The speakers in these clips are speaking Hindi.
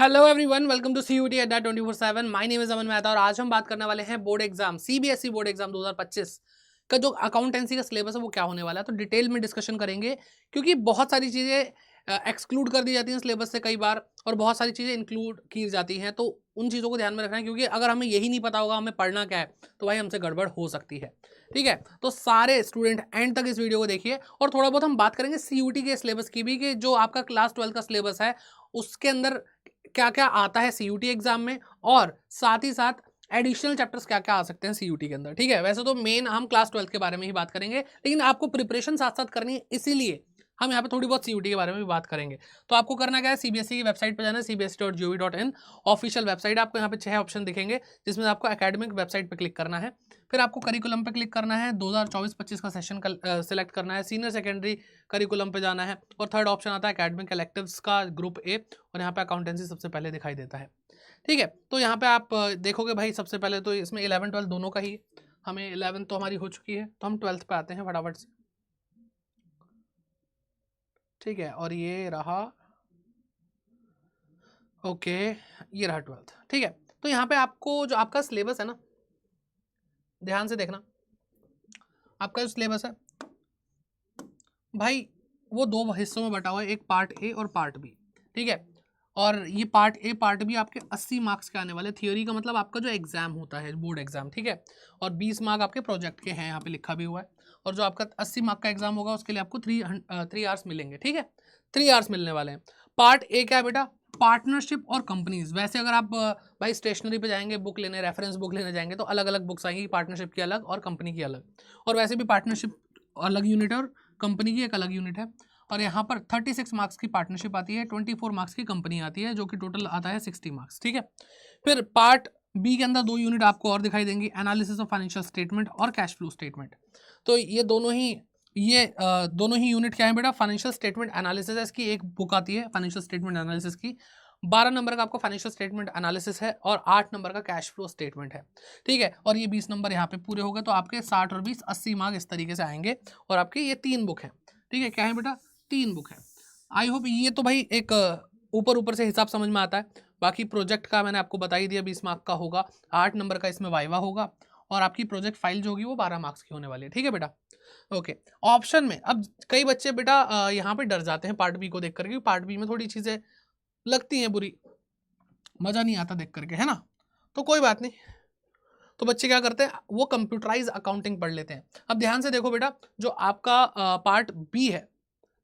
Hello everyone, welcome to CUET Adda 24/7। My name is Aman Mehta और आज हम बात करने वाले हैं board exam CBSE board exam 2025 का जो अकाउंटेंसी का सिलेबस है वो क्या होने वाला है। तो डिटेल में डिस्कशन करेंगे क्योंकि बहुत सारी चीज़ें एक्सक्लूड कर दी जाती हैं सिलेबस से कई बार और बहुत सारी चीज़ें इंक्लूड की जाती हैं। तो उन चीज़ों को ध्यान में रखना है क्योंकि अगर हमें यही नहीं पता होगा हमें पढ़ना क्या है तो भाई हमसे गड़बड़ हो सकती है। ठीक है, तो सारे स्टूडेंट एंड तक इस वीडियो को देखिए और थोड़ा बहुत हम बात करेंगे सीयूटी के सिलेबस की भी कि जो आपका क्लास 12 का सिलेबस है उसके अंदर क्या क्या आता है सीयूटी एग्जाम में और साथ ही साथ एडिशनल चैप्टर्स क्या क्या आ सकते हैं सीयूटी के अंदर। ठीक है, वैसे तो मेन हम क्लास 12 के बारे में ही बात करेंगे लेकिन आपको प्रिपरेशन साथ साथ करनी है, इसीलिए हम यहाँ पे थोड़ी बहुत सीयूटी के बारे में भी बात करेंगे। तो आपको करना क्या है, सीबीएसई की वेबसाइट पर जाना है, cbse.gov.in ऑफिशियल वेबसाइट। आपको यहाँ पे 6 ऑप्शन दिखेंगे जिसमें आपको एकेडमिक वेबसाइट पर क्लिक करना है, फिर आपको करिकुलम पे क्लिक करना है, 2024-25 का सेशन सेलेक्ट करना है, सीनियर सेकेंडरी करिकुलम पे जाना है और थर्ड ऑप्शन आता है एकेडमिक इलेक्टिव्स का ग्रुप ए और यहाँ पे अकाउंटेंसी सबसे पहले दिखाई देता है। ठीक है, तो यहाँ पे आप देखोगे भाई सबसे पहले तो इसमें 11-12 दोनों का ही, हमें 11 तो हमारी हो चुकी है तो हम 12th पे आते हैं फटाफट से। ठीक है, और ये रहा, ओके, ये रहा 12th। ठीक है, तो यहाँ पे आपको जो आपका सिलेबस है ना, ध्यान से देखना, आपका जो सिलेबस है भाई वो दो हिस्सों में बटा हुआ है, एक पार्ट ए और पार्ट बी। ठीक है, और ये पार्ट ए पार्ट बी आपके 80 मार्क्स के आने वाले, थ्योरी का मतलब आपका जो एग्जाम होता है बोर्ड एग्जाम। ठीक है, और 20 मार्क आपके प्रोजेक्ट के हैं, यहाँ पे लिखा भी हुआ है। और जो आपका 80 मार्क का एग्जाम होगा उसके लिए आपको 3 आवर्स मिलेंगे। ठीक है, 3 आवर्स मिलने वाले हैं। पार्ट ए क्या है बेटा, पार्टनरशिप और कंपनीज। वैसे अगर आप भाई स्टेशनरी पे जाएंगे बुक लेने, रेफरेंस बुक लेने जाएंगे तो अलग अलग बुक्स आएंगी, पार्टनरशिप की अलग और कंपनी की अलग। और वैसे भी पार्टनरशिप अलग यूनिट है और कंपनी की एक अलग यूनिट है। और यहाँ पर 36 मार्क्स की पार्टनरशिप आती है, 24 मार्क्स की कंपनी आती है, जो कि टोटल आता है 60 मार्क्स। ठीक है, फिर पार्ट बी के अंदर 2 यूनिट आपको और दिखाई देंगी, एनालिसिस ऑफ फाइनेंशियल स्टेटमेंट और कैश फ्लो स्टेटमेंट। तो ये दोनों ही यूनिट क्या है बेटा, फाइनेंशियल स्टेटमेंट एनालिसिस है, इसकी एक बुक आती है फाइनेंशियल स्टेटमेंट एनालिसिस की। 12 नंबर का आपको फाइनेंशियल स्टेटमेंट एनालिसिस है और 8 नंबर का कैश फ्लो स्टेटमेंट है। ठीक है, और ये 20 नंबर यहाँ पे पूरे हो गए तो आपके 60 और 20 80 मार्क्स इस तरीके से आएंगे। और आपके ये 3 बुक है। ठीक है, क्या है बेटा, 3 बुक है। आई होप ये तो भाई एक ऊपर ऊपर से हिसाब समझ में आता है। बाकी प्रोजेक्ट का मैंने आपको बता ही दिया, 20 मार्क का होगा, 8 नंबर का इसमें वाइवा होगा और आपकी प्रोजेक्ट फाइल जो होगी वो 12 मार्क्स की होने वाली है। ठीक है बेटा, ओके। ऑप्शन में अब कई बच्चे बेटा यहाँ पे डर जाते हैं पार्ट बी को देख करके, पार्ट बी में थोड़ी चीज़ें लगती हैं बुरी, मज़ा नहीं आता देख करके, है ना। तो कोई बात नहीं, तो बच्चे क्या करते हैं वो कंप्यूटराइज अकाउंटिंग पढ़ लेते हैं। अब ध्यान से देखो बेटा, जो आपका पार्ट बी है,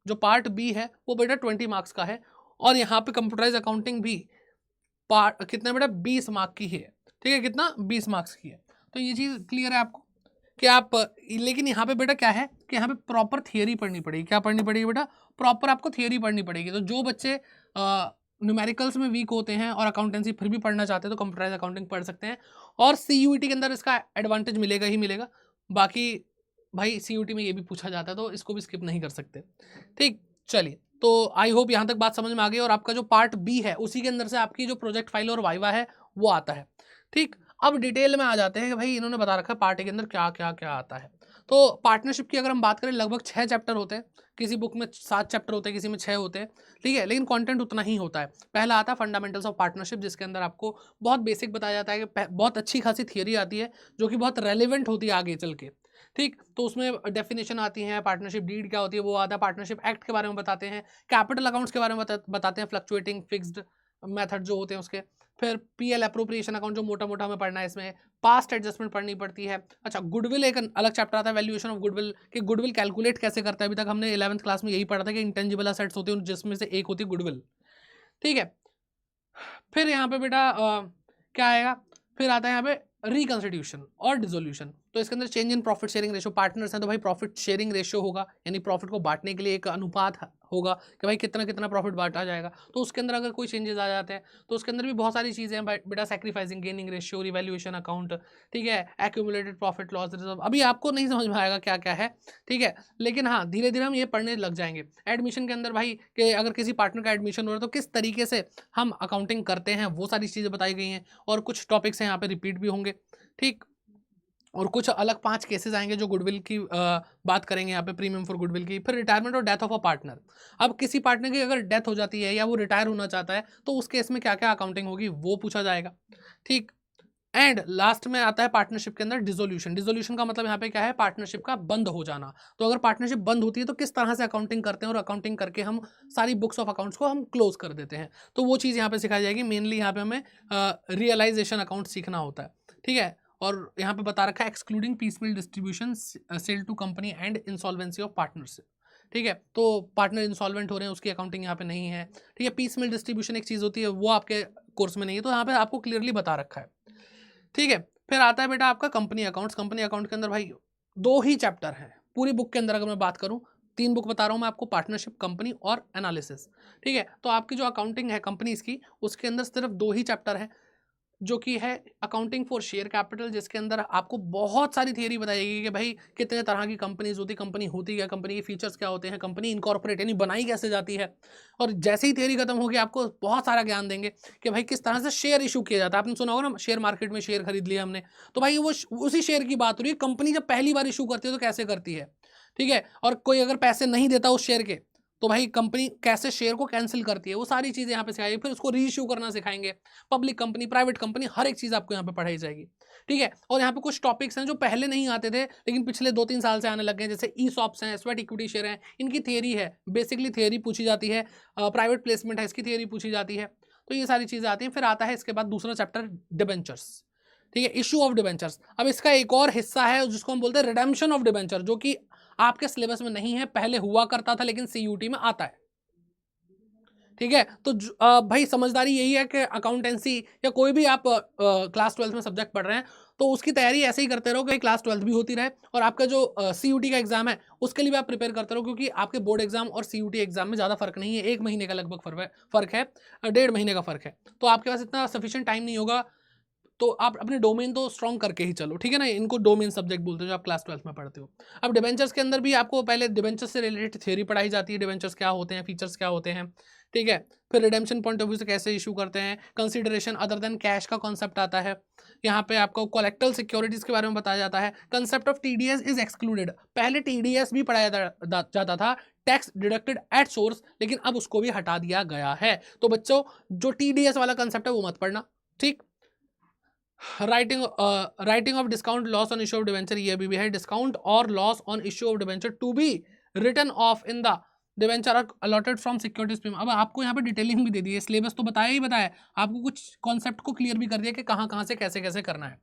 जो पार्ट बी है वो बेटा 20 मार्क्स का है और यहाँ पे कंप्यूटराइज अकाउंटिंग भी पार्ट कितना बेटा 20 मार्क की है। ठीक है, कितना 20 मार्क्स की है। तो ये चीज़ क्लियर है आपको कि आप, लेकिन यहाँ पे बेटा क्या है कि यहाँ पे प्रॉपर थियरी पढ़नी पड़ेगी। क्या पढ़नी पड़ेगी बेटा, प्रॉपर आपको थियरी पढ़नी पड़ेगी। तो जो बच्चे न्यूमेरिकल्स में वीक होते हैं और अकाउंटेंसी फिर भी पढ़ना चाहते हैं तो कंप्यूटराइज अकाउंटिंग पढ़ सकते हैं और सीयूईटी के अंदर इसका एडवांटेज मिलेगा ही मिलेगा। बाकी भाई सीयूईटी में ये भी पूछा जाता है तो इसको भी स्किप नहीं कर सकते। ठीक, चलिए, तो आई होप यहाँ तक बात समझ में आ गई और आपका जो पार्ट बी है उसी के अंदर से आपकी जो प्रोजेक्ट फाइल और वाइवा है वो आता है। ठीक, अब डिटेल में आ जाते हैं कि भाई इन्होंने बता रखा है पार्ट के अंदर क्या क्या क्या आता है। तो पार्टनरशिप की अगर हम बात करें लगभग 6 चैप्टर होते हैं, किसी बुक में 7 चैप्टर होते हैं, किसी में 6 होते हैं। ठीक है, लेकिन कंटेंट उतना ही होता है। पहला आता है फंडामेंटल्स ऑफ पार्टनरशिप, जिसके अंदर आपको बहुत बेसिक बताया जाता है कि बहुत अच्छी खासी थियरी आती है जो कि बहुत रेलिवेंट होती है आगे चल के। ठीक, तो उसमें डेफिनेशन आती है, पार्टनरशिप डीड क्या होती है वो आता है, पार्टनरशिप एक्ट के बारे में बताते हैं, कैपिटल अकाउंट्स के बारे में बताते हैं, फ्लक्चुएटिंग फिक्स्ड मेथड जो होते हैं उसके, फिर पीएल अप्रोप्रिएशन अकाउंट जो मोटा मोटा हमें पढ़ना है इसमें, पास्ट एडजस्टमेंट पढ़नी पड़ती है। अच्छा, गुडविल एक अलग चैप्टर आता है, वैल्यूएशन ऑफ गुडविल, कि गुडविल कैलकुलेट कैसे करता है। अभी तक हमने 11th क्लास में यही पढ़ा था कि इंटेंजिबल असेट्स होते हैं जिसमें से एक होती है गुडविल। ठीक है, फिर यहाँ पे बेटा क्या आएगा, फिर आता है यहाँ पे रिकंस्टिट्यूशन और डिसोल्यूशन। तो इसके अंदर change in profit sharing ratio, partners हैं तो भाई प्रॉफिट शेयरिंग रेशियो होगा, यानी प्रॉफिट को बांटने के लिए एक अनुपात होगा कि भाई कितना कितना प्रॉफिट बांटा जाएगा। तो उसके अंदर अगर कोई चेंजेस आ जाते हैं तो उसके अंदर भी बहुत सारी चीज़ें हैं बेटा, sacrificing gaining ratio, revaluation account, ठीक है, एक्यूमुलेटेड प्रॉफिट लॉस रिजर्व। अभी आपको नहीं समझ में आएगा क्या क्या है, ठीक है, लेकिन हाँ धीरे धीरे हम ये पढ़ने लग जाएंगे। एडमिशन के अंदर भाई कि अगर किसी पार्टनर का एडमिशन हो रहा है तो किस तरीके से हम अकाउंटिंग करते हैं वो सारी चीज़ें बताई गई हैं और कुछ टॉपिक्स हैं यहाँ पे रिपीट भी होंगे। ठीक, और कुछ अलग 5 केसेस आएंगे जो गुडविल की बात करेंगे यहाँ पे, प्रीमियम फॉर गुडविल की। फिर रिटायरमेंट और डेथ ऑफ अ पार्टनर। अब किसी पार्टनर की अगर डेथ हो जाती है या वो रिटायर होना चाहता है तो उस केस में क्या क्या अकाउंटिंग होगी वो पूछा जाएगा, ठीक। एंड लास्ट में आता है पार्टनरशिप के अंदर डिसोल्यूशन। डिसोल्यूशन का मतलब यहाँ पे क्या है, पार्टनरशिप का बंद हो जाना। तो अगर पार्टनरशिप बंद होती है तो किस तरह से अकाउंटिंग करते हैं और अकाउंटिंग करके हम सारी बुक्स ऑफ अकाउंट्स को हम क्लोज कर देते हैं, तो वो चीज़ यहाँ पे सिखाई जाएगी। मेनली यहाँ पे हमें रियलाइजेशन अकाउंट सीखना होता है, ठीक है। और यहाँ पे बता रखा है excluding piecemeal distribution, sale to company and insolvency of partnership, ठीक है। तो पार्टनर इंसॉल्वेंट हो रहे हैं उसकी अकाउंटिंग यहाँ पे नहीं है, ठीक है। पीसमिल डिस्ट्रीब्यूशन एक चीज़ होती है वो आपके कोर्स में नहीं है, तो यहाँ पे आपको क्लियरली बता रखा है, ठीक है। फिर आता है बेटा आपका कंपनी अकाउंट्स। कंपनी अकाउंट के अंदर भाई 2 ही चैप्टर हैं पूरी बुक के अंदर। अगर मैं बात करूं 3 बुक बता रहा हूं मैं आपको, पार्टनरशिप, कंपनी और एनालिसिस, ठीक है। तो आपकी जो अकाउंटिंग है कंपनीज की उसके अंदर सिर्फ 2 ही चैप्टर है, जो कि है अकाउंटिंग फॉर शेयर कैपिटल, जिसके अंदर आपको बहुत सारी थियरी बताएगी कि भाई कितने तरह की कंपनीज होती, कंपनी होती क्या, कंपनी के फीचर्स क्या होते हैं, कंपनी इनकॉर्पोरेट यानी बनाई कैसे जाती है। और जैसे ही थियरी खत्म होगी आपको बहुत सारा ज्ञान देंगे कि भाई किस तरह से शेयर इशू किया जाता है। आपने सुना होगा ना, शेयर मार्केट में शेयर खरीद लिया हमने, तो भाई वो उसी शेयर की बात हो रही है। कंपनी जब पहली बार इशू करती है तो कैसे करती है, ठीक है। और कोई अगर पैसे नहीं देता उस शेयर के तो भाई कंपनी कैसे शेयर को कैंसिल करती है, वो सारी चीजें यहाँ पे सिखाएंगे। फिर उसको री इशू करना सिखाएंगे, पब्लिक कंपनी, प्राइवेट कंपनी, हर एक चीज आपको यहाँ पे पढ़ाई जाएगी, ठीक है। और यहाँ पे कुछ टॉपिक्स हैं जो पहले नहीं आते थे लेकिन पिछले 2-3 साल से आने लग गए, जैसे ई सॉप्स हैं, स्वेट इक्विटी शेयर हैं, इनकी थियरी है, बेसिकली थियरी पूछी जाती है। प्राइवेट प्लेसमेंट है, इसकी थियरी पूछी जाती है। तो ये सारी चीजें आती हैं। फिर आता है इसके बाद दूसरा चैप्टर डिबेंचर्स, ठीक है, इशू ऑफ डिबेंचर्स। अब इसका एक और हिस्सा है जिसको हम बोलते हैं रिडेम्पशन ऑफ डिबेंचर, जो कि आपके सिलेबस में नहीं है, पहले हुआ करता था लेकिन सीयूटी में आता है, ठीक है। तो भाई समझदारी यही है कि अकाउंटेंसी या कोई भी आप क्लास 12 में सब्जेक्ट पढ़ रहे हैं तो उसकी तैयारी ऐसे ही करते रहो कि क्लास 12 भी होती रहे, और आपका जो सीयूटी का एग्जाम है उसके लिए भी आप प्रिपेयर करते रहो, क्योंकि आपके बोर्ड एग्जाम और सीयूटी एग्जाम में ज़्यादा फर्क नहीं है, 1 महीने का लगभग फर्क है, 1.5 महीने का फर्क है। तो आपके पास इतना सफिशिएंट टाइम नहीं होगा, तो आप अपने डोमेन तो स्ट्रॉन्ग करके ही चलो, ठीक है ना। इनको डोमेन सब्जेक्ट बोलते हो जो आप क्लास 12 में पढ़ते हो। अब डिबेंचर्स के अंदर भी आपको पहले डिबेंचर्स से रिलेटेड थ्योरी पढ़ाई जाती है, डिबेंचर्स क्या होते हैं, फीचर्स क्या होते हैं, ठीक है। फिर रिडेम्पशन पॉइंट ऑफ व्यू से कैसे इशू करते हैं, कंसिडरेशन अदर देन कैश का कॉन्सेप्ट आता है। यहाँ पे आपको कोलेक्टल सिक्योरिटीज के बारे में बताया जाता है। Concept of TDS is excluded. पहले टीडीएस भी पढ़ाया जाता था, टैक्स डिडक्टेड एट सोर्स, लेकिन अब उसको भी हटा दिया गया है। तो बच्चों जो टीडीएस वाला कंसेप्ट है वो मत पढ़ना, ठीक। Writing off discount loss on issue of debenture, ये भी है, डिस्काउंट और loss on issue of debenture to be written off in the debenture are allotted from securities premium. अब आपको यहाँ पे डिटेलिंग भी दे दी है, सिलेबस तो बताया ही बताया, आपको कुछ कॉन्सेप्ट को क्लियर भी कर दिया कि कहाँ से कैसे कैसे करना है,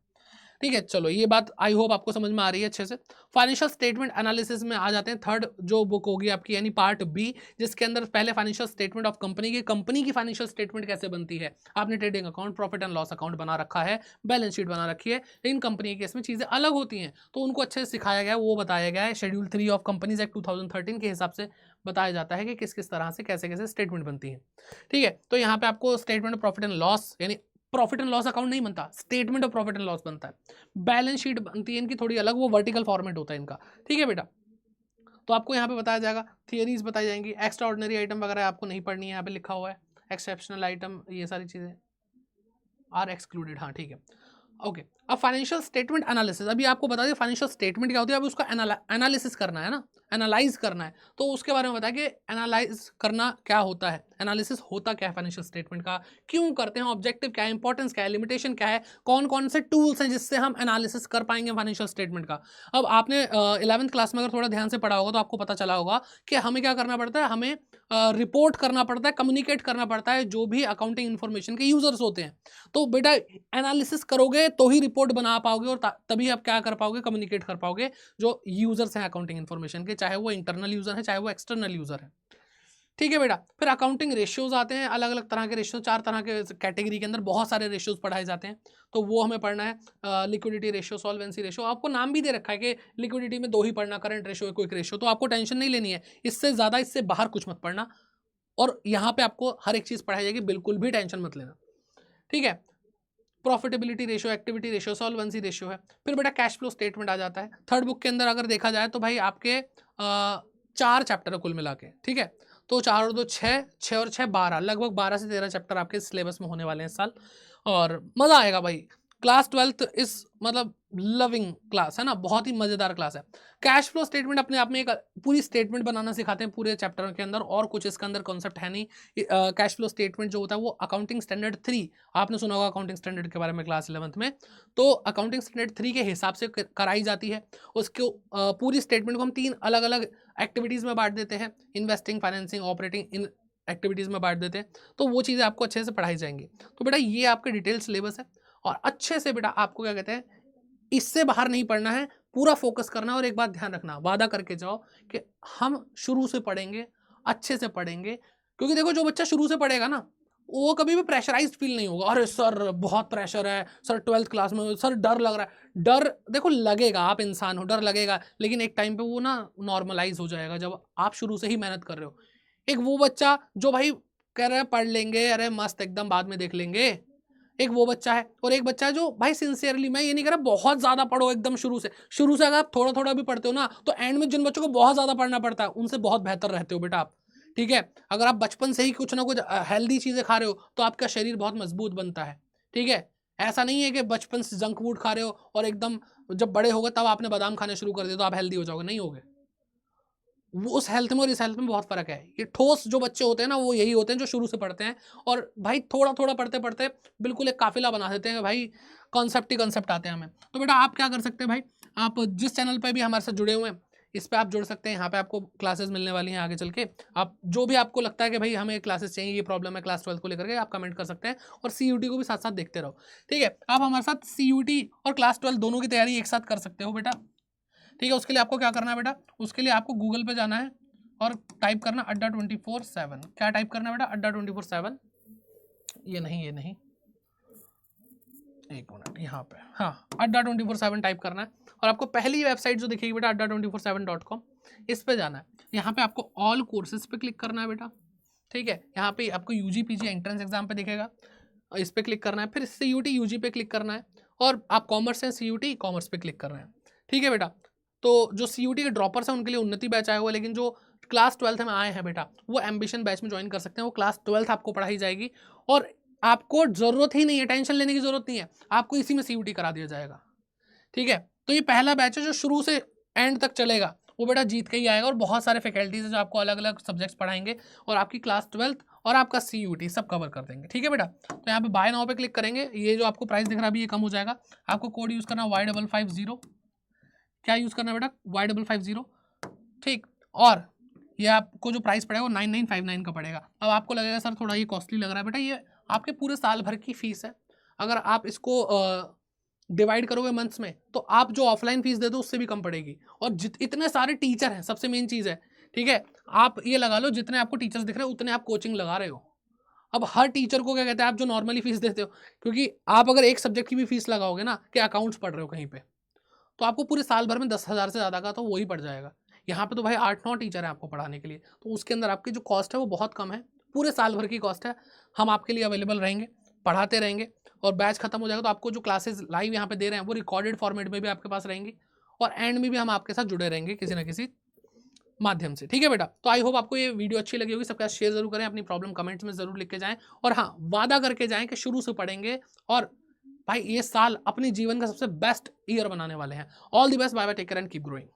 ठीक है। चलो ये बात आई होप आपको समझ में आ रही है अच्छे से। फाइनेंशियल स्टेटमेंट एनालिसिस में आ जाते हैं, थर्ड जो बुक होगी आपकी यानी पार्ट बी, जिसके अंदर पहले फाइनेंशियल स्टेटमेंट ऑफ कंपनी की फाइनेंशियल स्टेटमेंट कैसे बनती है। आपने trading account, profit and loss account बना रखा है, बैलेंस शीट बना रखी है, लेकिन कंपनी के केस में चीजें अलग होती हैं, तो उनको अच्छे से सिखाया गया है, वो बताया गया है। शेड्यूल 3 ऑफ कंपनीज एक्ट 2013 के हिसाब से बताया जाता है कि किस किस तरह से कैसे कैसे स्टेटमेंट बनती है, ठीक है। तो यहाँ पे आपको statement of profit and loss यानी प्रॉफिट एंड लॉस अकाउंट नहीं बनता, statement of profit and loss बनता है। बैलेंस शीट बनती है इनकी थोड़ी अलग, वो वर्टिकल फॉर्मेट होता है इनका, ठीक है बेटा। तो आपको यहाँ पे बताया जाएगा, थियरीज बताई जाएंगी। एक्स्ट्रा ऑर्डिनरी आइटम वगैरह आपको नहीं पढ़नी है, यहाँ पे लिखा हुआ है एक्सेप्शनल आइटम, ये सारी चीजें आर एक्सक्लूडेड, हाँ ठीक है, ओके। अब फाइनेंशियल स्टेटमेंट एनालिसिस, अभी आपको बता दें फाइनेंशियल स्टेटमेंट क्या होती है, अभी उसका एनालिसिस करना है ना, एनालाइज करना है, तो उसके बारे में बताया कि एनालाइज करना क्या होता है, एनालिसिस होता क्या है फाइनेंशियल स्टेटमेंट का, क्यों करते हैं, ऑब्जेक्टिव क्या है, इंपॉर्टेंस क्या है, लिमिटेशन क्या है, कौन कौन से टूल्स हैं जिससे हम एनालिसिस कर पाएंगे फाइनेंशियल स्टेटमेंट का। अब आपने 11th क्लास में अगर थोड़ा ध्यान से पढ़ा होगा तो आपको पता चला होगा कि हमें क्या करना पड़ता है, हमें रिपोर्ट करना पड़ता है, कम्युनिकेट करना पड़ता है जो भी अकाउंटिंग इन्फॉर्मेशन के यूजर्स होते हैं। तो बेटा एनालिसिस करोगे तो ही रिपोर्ट बना पाओगे और तभी आप क्या कर पाओगे, कम्युनिकेट कर पाओगे जो यूजर्स हैं अकाउंटिंग इन्फॉर्मेशन के, चाहे वो इंटरनल यूजर है चाहे वो एक्सटर्नल यूजर है, ठीक है बेटा। फिर अकाउंटिंग रेशियोज आते हैं, अलग अलग तरह के रेशियो, 4 तरह के कैटेगरी के अंदर बहुत सारे रेशियोज पढ़ाए जाते हैं, तो वो हमें पढ़ना है। लिक्विडिटी रेशियो, सॉल्वेंसी रेशियो, आपको नाम भी दे रखा है कि लिक्विडिटी में 2 ही पढ़ना, करंट रेशियो, क्विक रेशियो, तो आपको टेंशन नहीं लेनी है, इससे ज्यादा इससे बाहर कुछ मत पढ़ना, और यहाँ पे आपको हर एक चीज पढ़ाई जाएगी, बिल्कुल भी टेंशन मत लेना, ठीक है। Profitability ratio, activity ratio, solvency ratio है। फिर बेटा कैश फ्लो स्टेटमेंट आ जाता है थर्ड बुक के अंदर, अगर देखा जाए तो भाई आपके 4 चैप्टर है कुल मिला के, ठीक है। तो 4 और 2 6, 6 और 6 12, लगभग 12 से 13 चैप्टर आपके सिलेबस में होने वाले हैं इस साल, और मजा आएगा भाई। क्लास 12th इस मतलब लविंग क्लास है ना, बहुत ही मजेदार क्लास है। कैश फ्लो स्टेटमेंट अपने आप में एक पूरी स्टेटमेंट बनाना सिखाते हैं पूरे चैप्टर के अंदर, और कुछ इसके अंदर कॉन्सेप्ट है नहीं। कैश फ्लो स्टेटमेंट जो होता है वो अकाउंटिंग स्टैंडर्ड 3, आपने सुना होगा अकाउंटिंग स्टैंडर्ड के बारे में क्लास 11th में, तो अकाउंटिंग स्टैंडर्ड 3 के हिसाब से कराई जाती है। उसको पूरी स्टेटमेंट को हम 3 अलग अलग एक्टिविटीज़ में बांट देते हैं, इन्वेस्टिंग, फाइनेंसिंग, ऑपरेटिंग, इन एक्टिविटीज़ में बांट देते हैं। तो वो चीज़ें आपको अच्छे से पढ़ाई जाएंगी। तो बेटा ये आपके डिटेल सिलेबस है, और अच्छे से बेटा आपको क्या कहते हैं, इससे बाहर नहीं पढ़ना है, पूरा फोकस करना है। और एक बात ध्यान रखना, वादा करके जाओ कि हम शुरू से पढ़ेंगे, अच्छे से पढ़ेंगे। क्योंकि देखो जो बच्चा शुरू से पढ़ेगा ना, वो कभी भी प्रेशराइज्ड फील नहीं होगा, अरे सर बहुत प्रेशर है, सर 12th क्लास में सर डर लग रहा है। डर देखो लगेगा, आप इंसान हो, डर लगेगा, लेकिन एक टाइम पे वो ना नॉर्मलाइज हो जाएगा जब आप शुरू से ही मेहनत कर रहे हो। एक वो बच्चा जो भाई कह रहा है पढ़ लेंगे, अरे मस्त एकदम बाद में देख लेंगे, एक वो बच्चा है। और एक बच्चा है जो भाई सिंसियरली, मैं ये नहीं कह रहा बहुत ज्यादा पढ़ो एकदम शुरू से अगर आप थोड़ा थोड़ा भी पढ़ते हो ना, तो एंड में जिन बच्चों को बहुत ज्यादा पढ़ना पड़ता है उनसे बहुत बेहतर रहते हो बेटा आप। ठीक है, अगर आप बचपन से ही कुछ ना कुछ हेल्दी चीजें खा रहे हो तो आपका शरीर बहुत मजबूत बनता है। ठीक है, ऐसा नहीं है कि बचपन से जंक फूड खा रहे हो और एकदम जब बड़े हो गए तब आपने बादाम खाने शुरू कर दिए तो आप हेल्दी हो जाओगे, नहीं होगे। वो उस हेल्थ में और इस हेल्थ में बहुत फर्क है। ये ठोस जो बच्चे होते हैं ना, वो यही होते हैं जो शुरू से पढ़ते हैं, और भाई थोड़ा थोड़ा पढ़ते पढ़ते बिल्कुल एक काफिला बना देते हैं, भाई कॉन्सेप्ट ही कॉन्सेप्ट आते हैं हमें। तो बेटा आप क्या कर सकते हैं भाई, आप जिस चैनल पर भी हमारे साथ जुड़े हुए हैं इस पर आप जुड़ सकते हैं। यहाँ पे आपको क्लासेस मिलने वाली हैं आगे चल के। आप जो भी आपको लगता है कि भाई हमें क्लासेस चाहिए, ये प्रॉब्लम है क्लास 12 को लेकर के, आप कमेंट कर सकते हैं। और CUT को भी साथ साथ देखते रहो। ठीक है, आप हमारे साथ CUT और क्लास 12 दोनों की तैयारी एक साथ कर सकते हो बेटा। ठीक है, उसके लिए आपको क्या करना है बेटा, उसके लिए आपको गूगल पे जाना है और टाइप करना अड्डा 24/7। क्या टाइप करना है बेटा, अड्डा 24/7। ये नहीं, एक मिनट, यहाँ पे हाँ, अड्डा 24/7 टाइप करना है। और आपको पहली वेबसाइट जो दिखेगी बेटा adda247.com, इस पे जाना है। यहाँ पे आपको ऑल कोर्सेज पे क्लिक करना है बेटा। ठीक है, यहाँ पे आपको UG PG एंट्रेंस एग्जाम पे दिखेगा, इस पे क्लिक करना है। फिर CUT UG पे क्लिक करना है, और आप कॉमर्स हैं CUT कॉमर्स पे क्लिक करना है। ठीक है बेटा, तो जो CUT के ड्रॉपर्स हैं उनके लिए उन्नति बैच आया हुआ है, लेकिन जो क्लास 12th में आए हैं बेटा वो एम्बिशन बैच में ज्वाइन कर सकते हैं। वो क्लास 12th आपको पढ़ाई जाएगी, और आपको जरूरत ही नहीं है, टेंशन लेने की जरूरत नहीं है, आपको इसी में CUT करा दिया जाएगा। ठीक है, तो ये पहला बैच है जो शुरू से एंड तक चलेगा, वो बेटा जीत के ही आएगा। और बहुत सारे फैकल्टीज है जो आपको अलग अलग सब्जेक्ट्स पढ़ाएंगे, और आपकी क्लास 12th और आपका CUT सब कवर कर देंगे। ठीक है बेटा, तो यहाँ पे बाय नाउ पे क्लिक करेंगे, ये जो आपको प्राइस दिख रहा है अभी ये कम हो जाएगा। आपको कोड यूज करना Y550, क्या यूज करना है बेटा, Y550। ठीक, और ये आपको जो प्राइस पड़ेगा वो 9959 का पड़ेगा। अब आपको लगेगा सर थोड़ा ये कॉस्टली लग रहा है, बेटा ये आपके पूरे साल भर की फीस है। अगर आप इसको डिवाइड करोगे मंथ्स में तो आप जो ऑफलाइन फीस दे दो उससे भी कम पड़ेगी। और इतने सारे टीचर हैं, सबसे मेन चीज़ है। ठीक है, आप ये लगा लो जितने आपको टीचर्स दिख रहे हैं उतने आप कोचिंग लगा रहे हो। अब हर टीचर को क्या कहते हैं, आप जो नॉर्मली फीस देते हो, क्योंकि आप अगर एक सब्जेक्ट की भी फीस लगाओगे ना कि अकाउंट्स पढ़ रहे हो कहीं पे, तो आपको पूरे साल भर में 10,000 से ज़्यादा का तो वही पड़ जाएगा। यहाँ पे तो भाई 8-9 टीचर हैं आपको पढ़ाने के लिए, तो उसके अंदर आपकी जो कॉस्ट है वो बहुत कम है, पूरे साल भर की कॉस्ट है। हम आपके लिए अवेलेबल रहेंगे, पढ़ाते रहेंगे, और बैच खत्म हो जाएगा तो आपको जो क्लासेस लाइव यहाँ पे दे रहे हैं वो रिकॉर्डेड फॉर्मेट में भी आपके पास रहेंगी, और एंड में भी हम आपके साथ जुड़े रहेंगे किसी ना किसी माध्यम से। ठीक है बेटा, तो आई होप आपको ये वीडियो अच्छी लगी होगी। सबका शेयर जरूर करें, अपनी प्रॉब्लम कमेंट्स में जरूर लिख के जाएं, और हाँ वादा करके जाएं कि शुरू से पढ़ेंगे, और भाई ये साल अपने जीवन का सबसे बेस्ट ईयर बनाने वाले हैं। All the best, bye bye, take care and keep growing.